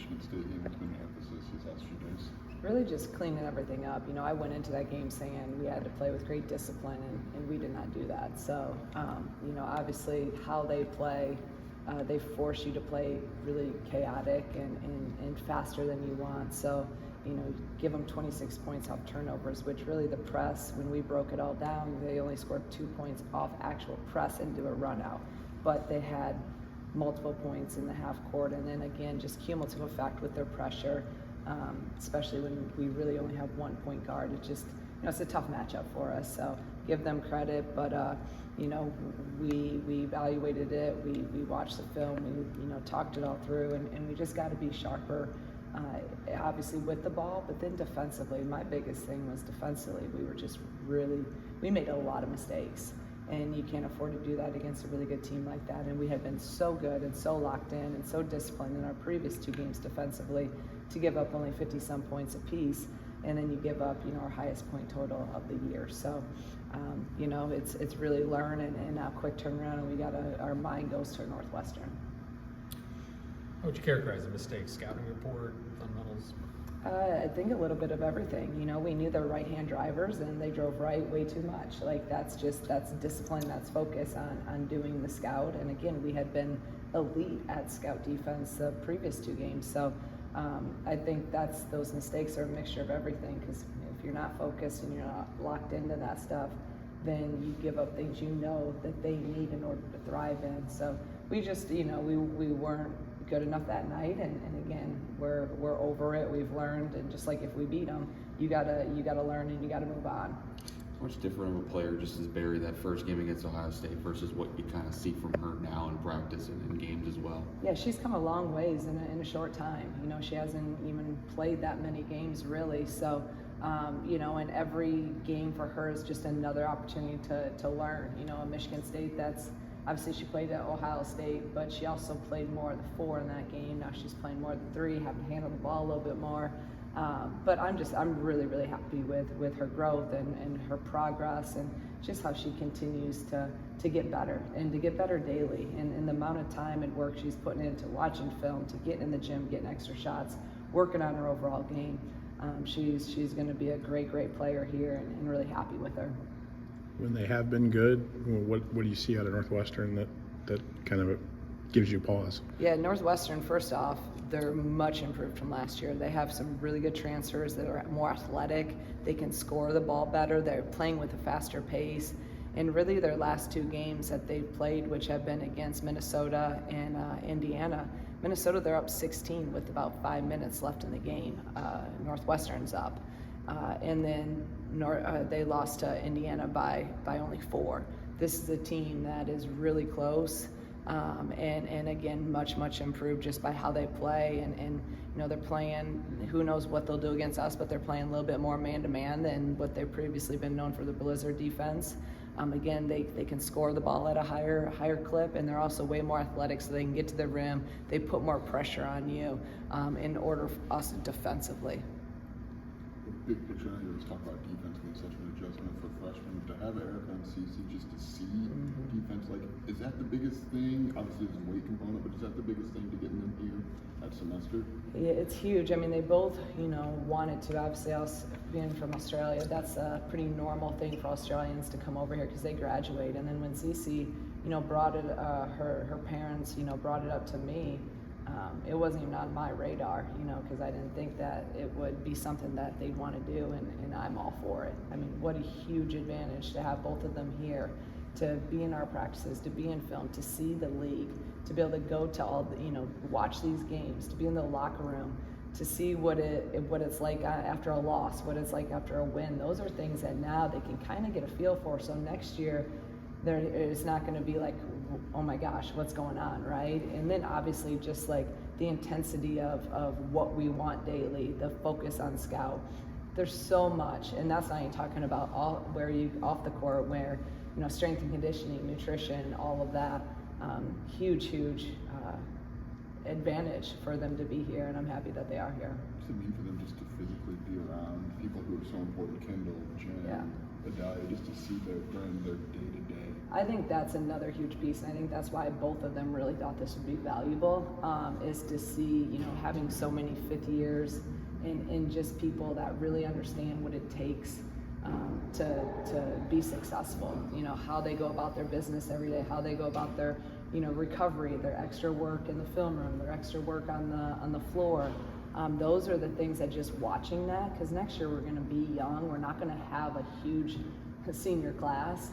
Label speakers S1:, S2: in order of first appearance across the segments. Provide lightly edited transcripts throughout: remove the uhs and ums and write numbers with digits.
S1: Michigan State game has been the emphasis these last few days?
S2: Really just cleaning everything up. I went into that game saying we had to play with great discipline, and we did not do that. So, obviously how they play, they force you to play really chaotic and faster than you want. So, give them 26 points off turnovers, which really the press, when we broke it all down, they only scored 2 points off actual press into a run out. But they had multiple points in the half court, and then again, just cumulative effect with their pressure, especially when we really only have 1 point guard. It's just, it's a tough matchup for us. So give them credit, but we evaluated it, we watched the film, we talked it all through, and we just got to be sharper. Obviously with the ball, but then defensively, my biggest thing was defensively. We made a lot of mistakes, and you can't afford to do that against a really good team like that. And we have been so good and so locked in and so disciplined in our previous 2 games defensively to give up only 50-some points apiece, and then you give up, our highest point total of the year. So, it's really learn and a quick turnaround, and our mind goes to Northwestern.
S3: How would you characterize the mistakes? Scouting report, fundamentals?
S2: I think a little bit of everything. We knew they're right-hand drivers, and they drove right way too much. That's discipline, that's focus on doing the scout. And again, we had been elite at scout defense the previous 2 games. So I think those mistakes are a mixture of everything, because if you're not focused and you're not locked into that stuff, then you give up things that they need in order to thrive in. So we just, we weren't good enough that night, and again, we're over it. We've learned, and just like if we beat them, you gotta learn and you gotta move on.
S4: How much different of a player just as Barry that first game against Ohio State versus what you kind of see from her now in practice and in games as well?
S2: Yeah, she's come a long ways in a short time. She hasn't even played that many games really. So, and every game for her is just another opportunity to learn. At Michigan State, that's obviously she played at Ohio State, but she also played more of the 4 in that game. Now she's playing more of the 3, having to handle the ball a little bit more. But I'm really, really happy with her growth and her progress, and just how she continues to get better and to get better daily. And the amount of time and work she's putting into watching film, to getting in the gym, getting extra shots, working on her overall game. She's going to be a great player here, and really happy with her.
S5: When they have been good, what do you see out of Northwestern that kind of gives you pause?
S2: Yeah, Northwestern, first off, they're much improved from last year. They have some really good transfers that are more athletic. They can score the ball better. They're playing with a faster pace. And really their last 2 games that they've played, which have been against Minnesota and Indiana. Minnesota, they're up 16 with about 5 minutes left in the game. Northwestern's up. And then they lost to Indiana by only 4. This is a team that is really close, and again, much improved just by how they play. And they're playing, who knows what they'll do against us, but they're playing a little bit more man-to-man than what they've previously been known for, the Blizzard defense. Again, they can score the ball at a higher clip, and they're also way more athletic, so they can get to the rim. They put more pressure on you in order for us defensively.
S1: Big picture, I always talk about defense being such an adjustment for freshmen. To have Erica and Cece just to see defense, is that the biggest thing? Obviously there's a weight component, but is that the biggest thing to getting them here that semester?
S2: Yeah, it's huge. I mean, they both, wanted to. Obviously, us being from Australia, that's a pretty normal thing for Australians to come over here because they graduate. And then when Cece, brought it, her parents, brought it up to me, it wasn't even on my radar, because I didn't think that it would be something that they'd want to do, and I'm all for it. I mean, what a huge advantage to have both of them here, to be in our practices, to be in film, to see the league, to be able to go to all the, watch these games, to be in the locker room, to see what it's like after a loss, what it's like after a win. Those are things that now they can kind of get a feel for. So next year, it's not going to be like, oh my gosh, what's going on, right? And then obviously just like the intensity of what we want daily, the focus on scout. There's so much, and that's not even talking about where you off the court, where strength and conditioning, nutrition, all of that. Huge advantage for them to be here, and I'm happy that they are here.
S1: What's it mean for them just to physically be around people who are so important, Kendall, Jen, Adalia, just to see their day-to-day?
S2: I think that's another huge piece, and I think that's why both of them really thought this would be valuable, is to see, having so many fifth years and just people that really understand what it takes to be successful. How they go about their business every day, how they go about their recovery, their extra work in the film room, their extra work on the floor. Those are the things that just watching that, because next year we're going to be young, we're not going to have a huge senior class,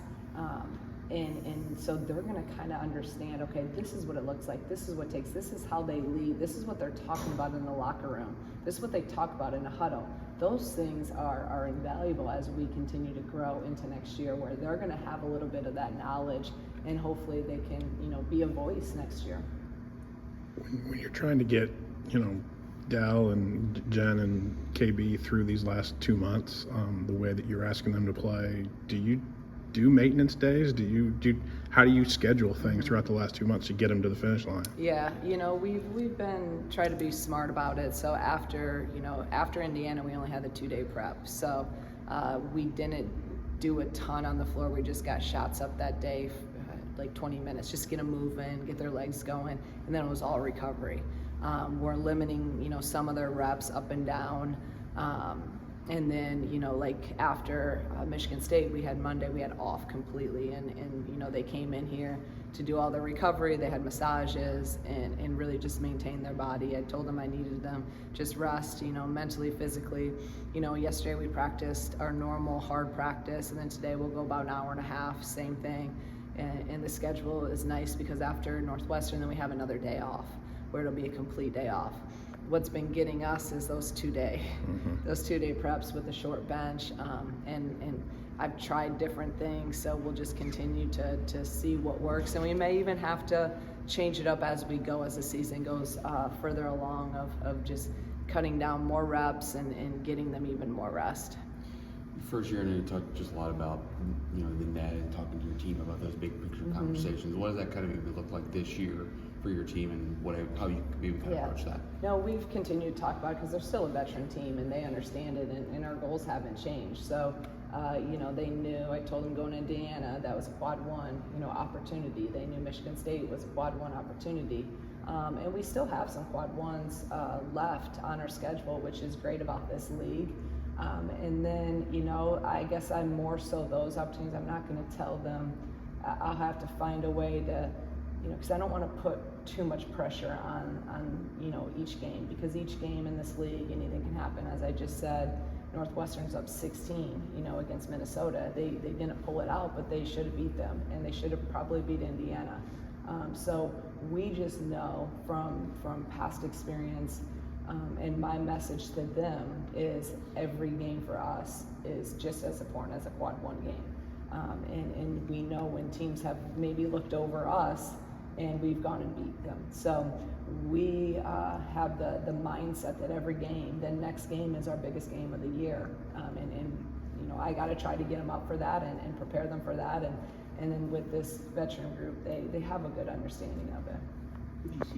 S2: and so they're going to kind of understand, okay, this is what it looks like, this is what it takes, this is how they lead, this is what they're talking about in the locker room, this is what they talk about in a huddle. Those things are invaluable as we continue to grow into next year, where they're going to have a little bit of that knowledge, and hopefully they can be a voice next year.
S5: When you're trying to get Dal and Jen and KB through these last 2 months, the way that you're asking them to play, do you do maintenance days? How do you schedule things throughout the last 2 months to get them to the finish line?
S2: Yeah, we've been trying to be smart about it. So after Indiana, we only had the 2-day prep. So we didn't do a ton on the floor. We just got shots up that day, like 20 minutes, just get them moving, get their legs going, and then it was all recovery. We're limiting, some of their reps up and down. And then, like after Michigan State, we had Monday, we had off completely. And they came in here to do all their recovery. They had massages and really just maintain their body. I told them I needed them just rest, mentally, physically. Yesterday we practiced our normal hard practice, and then today we'll go about an hour and a half, same thing. And the schedule is nice because after Northwestern, then we have another day off, where it'll be a complete day off. What's been getting us is those 2-day preps with a short bench, and I've tried different things, so we'll just continue to see what works, and we may even have to change it up as we go, as the season goes further along, of just cutting down more reps and getting them even more rest.
S4: First year, I know you talked just a lot about the net and talking to your team about those big picture conversations. What does that kind of maybe look like this year for your team, and how you maybe kind of approach that?
S2: No, we've continued to talk about it because they're still a veteran team and they understand it, and our goals haven't changed. So, they knew, I told them going to Indiana, that was a quad 1, opportunity. They knew Michigan State was a quad 1 opportunity. And we still have some quad 1s left on our schedule, which is great about this league. And then, I guess I'm more so those opportunities. I'm not going to tell them. I'll have to find a way to, because I don't want to put too much pressure on each game, because each game in this league, anything can happen. As I just said, Northwestern's up 16, against Minnesota. They didn't pull it out, but they should have beat them, and they should have probably beat Indiana. So we just know from past experience. And my message to them is every game for us is just as important as a quad 1 game. And we know when teams have maybe looked over us and we've gone and beat them. So we have the mindset that every game, the next game is our biggest game of the year. And I got to try to get them up for that and prepare them for that. And then with this veteran group, they have a good understanding of it.